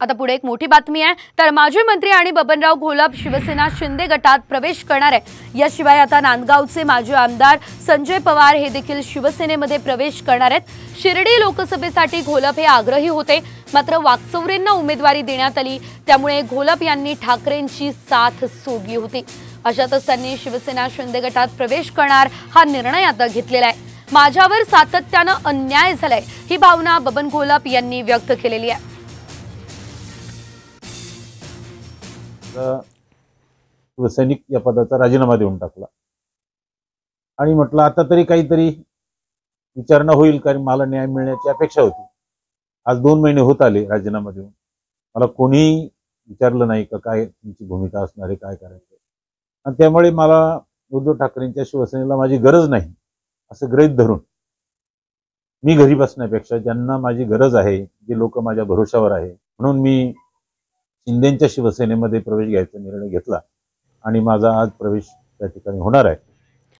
आता पुढे एक मोठी बातमी आहे। तर माजी मंत्री आणि बबनराव घोलप शिवसेना शिंदे गटात प्रवेश करणार आहे। याशिवाय आता नांदगावचे माजी आमदार संजय पवार हे देखील शिवसेनेमध्ये प्रवेश करणार आहेत। शिर्डी लोकसभेसाठी घोलप हे आग्रही होते, मात्र वाकचौरेंना उमेदवारी देण्यात आली, त्यामुळे घोलप यांनी ठाकरेंची साथ सोडली होती। अशातच त्यांनी शिवसेना शिंदे गटात प्रवेश करणार हा निर्णय आता घेतलेला आहे। माझ्यावर सातत्यानं अन्याय झालाय ही भावना बबन घोलप यांनी व्यक्त केलेली आहे। शिवसैनिक या पदाचा राजीनामा देऊन टाकला आणि म्हटलं आता तरी काहीतरी विचारणा होईल, कारण मला न्याय मिळण्याची अपेक्षा होती। आज 2 महिने होत आले राजीनामा देऊन, मला कोणी विचारलं नाही का काय तुमची भूमिका असणार आहे, काय करायचं, आणि त्यामुळे मला उद्धव ठाकरेंच्या शिवसेनेला माझी गरज नाही असं गृहीत धरून मी घरी बसण्यापेक्षा ज्यांना माझी गरज आहे, जे लोक माझ्या भरोशावर आहे, म्हणून मी शिंदेंच्या शिवसेनेमध्ये प्रवेश घ्यायचा निर्णय घेतला आणि माझा आज प्रवेश त्या ठिकाणी होणार आहे।